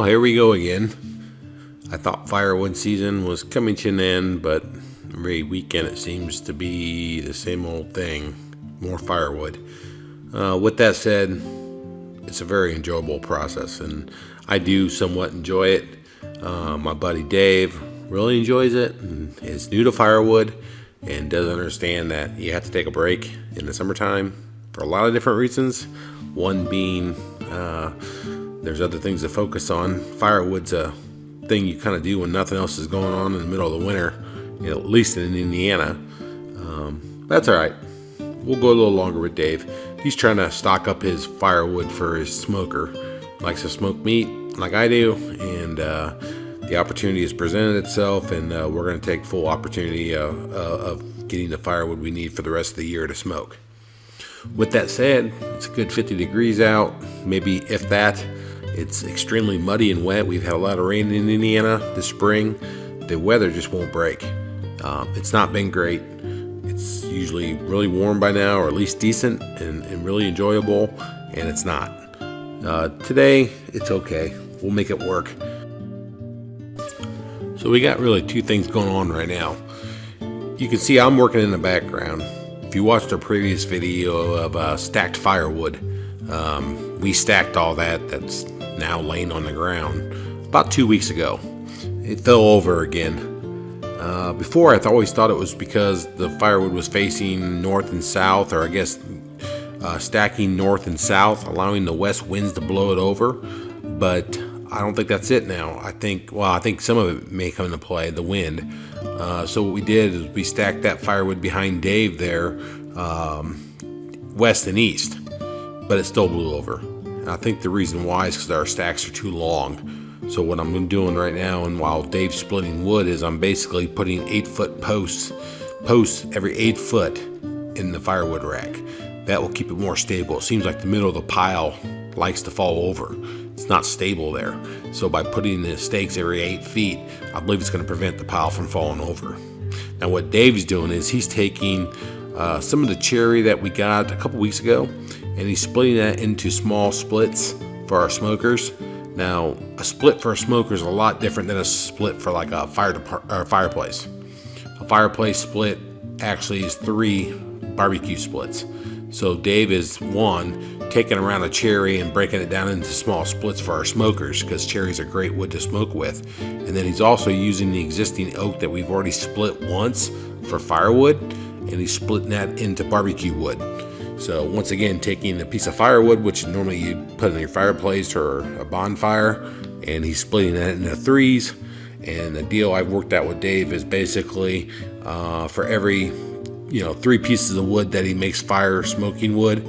here we go again. I thought firewood season was coming to an end, but every weekend it seems to be the same old thing, more firewood. With that said, it's a very enjoyable process, and I do somewhat enjoy it. My buddy Dave really enjoys it and is new to firewood and doesn't understand that you have to take a break in the summertime for a lot of different reasons. One being there's other things to focus on. Firewood's a thing you kind of do when nothing else is going on in the middle of the winter, at least in Indiana. That's all right. We'll go a little longer with Dave. He's trying to stock up his firewood for his smoker. Likes to smoke meat like I do, and the opportunity has presented itself, and we're going to take full opportunity of getting the firewood we need for the rest of the year to smoke. With that said, it's a good 50 degrees out, maybe if that. It's extremely muddy and wet. We've had a lot of rain in Indiana this spring. The weather just won't break. It's not been great. It's usually really warm by now, or at least decent and really enjoyable, and it's not. Today, it's okay. We'll make it work. So we got really two things going on right now. You can see I'm working in the background. If you watched our previous video of stacked firewood, we stacked all that's now laying on the ground about 2 weeks ago. It fell over again. Before, I always thought it was because the firewood was facing north and south, or I guess stacking north and south, allowing the west winds to blow it over. But I don't think that's it now. I think some of it may come into play, the wind. So what we did is we stacked that firewood behind Dave there, west and east, but it still blew over. And I think the reason why is because our stacks are too long. So what I'm doing right now, and while Dave's splitting wood, is I'm basically putting 8-foot posts every 8 foot in the firewood rack. That will keep it more stable. It seems like the middle of the pile likes to fall over. It's not stable there. So by putting the stakes every 8 feet, I believe it's going to prevent the pile from falling over. Now what Dave's doing is he's taking some of the cherry that we got a couple weeks ago, and he's splitting that into small splits for our smokers. Now, a split for a smoker is a lot different than a split for like a fireplace. A fireplace split actually is 3 barbecue splits. So Dave is taking around a cherry and breaking it down into small splits for our smokers, because cherries are great wood to smoke with. And then he's also using the existing oak that we've already split once for firewood, and he's splitting that into barbecue wood. So once again, taking a piece of firewood, which normally you'd put in your fireplace or a bonfire, and he's splitting that into 3s. And the deal I've worked out with Dave is basically for every 3 pieces of wood that he makes fire smoking wood,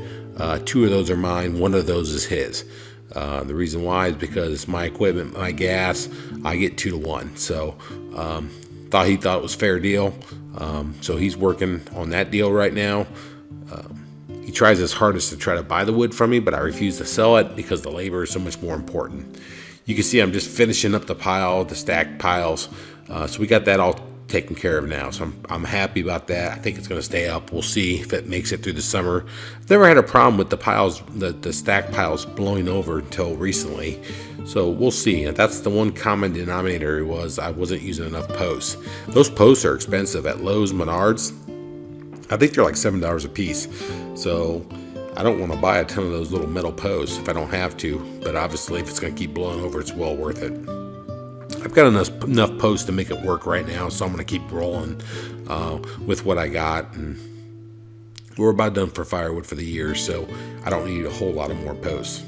2 of those are mine, 1 of those is his. The reason why is because it's my equipment, my gas, I get 2 to 1. So he thought it was a fair deal. So he's working on that deal right now. He tries his hardest to try to buy the wood from me, but I refuse to sell it because the labor is so much more important. You can see I'm just finishing up the stacked piles. So we got that all taken care of now. So I'm happy about that. I think it's going to stay up. We'll see if it makes it through the summer. I've never had a problem with the piles, the stacked piles blowing over until recently. So we'll see. That's the one common denominator, was I wasn't using enough posts. Those posts are expensive at Lowe's, Menards. I think they're like $7 a piece. So I don't want to buy a ton of those little metal posts if I don't have to. But obviously, if it's going to keep blowing over, it's well worth it. I've got enough posts to make it work right now, so I'm going to keep rolling with what I got. And we're about done for firewood for the year, so I don't need a whole lot of more posts.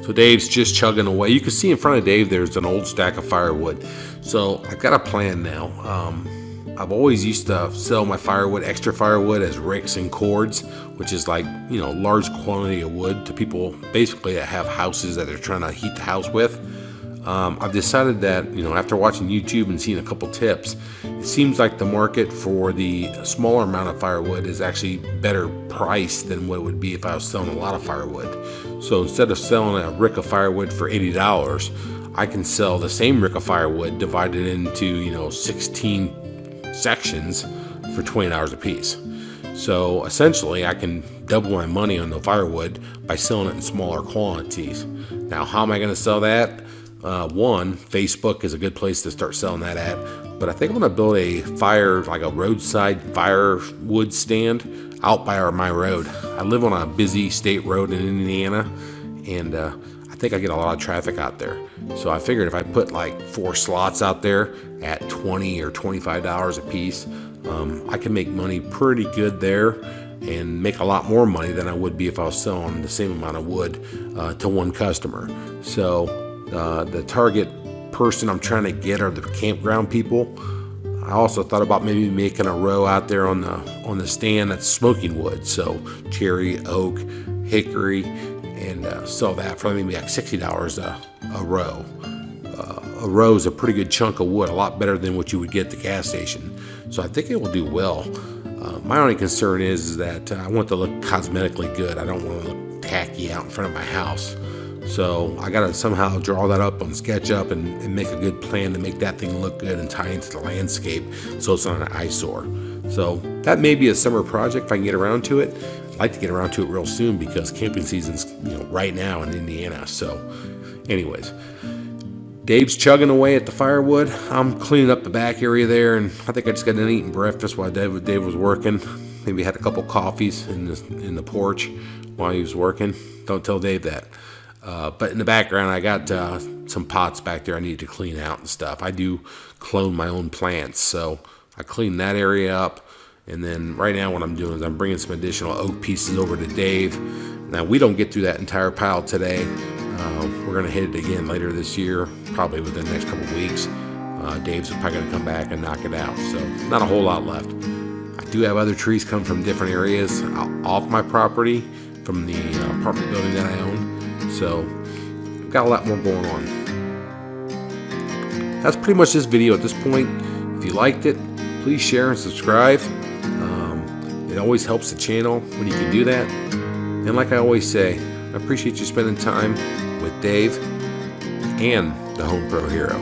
So Dave's just chugging away. You can see in front of Dave there's an old stack of firewood. So I've got a plan now. I've always used to sell my extra firewood as ricks and cords, which is like, large quantity of wood to people basically that have houses that they're trying to heat the house with. I've decided that, after watching YouTube and seeing a couple tips, it seems like the market for the smaller amount of firewood is actually better priced than what it would be if I was selling a lot of firewood. So instead of selling a rick of firewood for $80, I can sell the same rick of firewood divided into, 16 sections for $20 a piece. So essentially I can double my money on the firewood by selling it in smaller quantities. Now, how am I going to sell that? One, Facebook is a good place to start selling that at, but I think I'm going to build like a roadside firewood stand out by my road. I live on a busy state road in Indiana, and I think I get a lot of traffic out there. So I figured if I put like 4 slots out there at $20 or $25 a piece, I can make money pretty good there and make a lot more money than I would be if I was selling the same amount of wood to one customer. So the target person I'm trying to get are the campground people. I also thought about maybe making a row out there on the stand that's smoking wood, so cherry, oak, hickory, and sell that for maybe like $60 a row. A row is a pretty good chunk of wood, a lot better than what you would get at the gas station. So I think it will do well. My only concern is that I want to look cosmetically good. I don't want to look tacky out in front of my house. So I got to somehow draw that up on SketchUp and make a good plan to make that thing look good and tie into the landscape so it's not an eyesore. So that may be a summer project if I can get around to it. I'd like to get around to it real soon because camping season's right now in Indiana. So anyways, Dave's chugging away at the firewood. I'm cleaning up the back area there, and I think I just got done eating breakfast while Dave was working. Maybe had a couple coffees in the porch while he was working. Don't tell Dave that. But in the background, I got some pots back there I need to clean out and stuff. I do clone my own plants, so I clean that area up. And then right now what I'm doing is I'm bringing some additional oak pieces over to Dave. Now, we don't get through that entire pile today. We're going to hit it again later this year, probably within the next couple weeks. Dave's probably going to come back and knock it out, so not a whole lot left. I do have other trees come from different areas off my property from the apartment building that I own, so I've got a lot more going on. That's pretty much this video at this point. If you liked it, please share and subscribe. It always helps the channel when you can do that. And like I always say, I appreciate you spending time with Dave and the Home Pro Hero.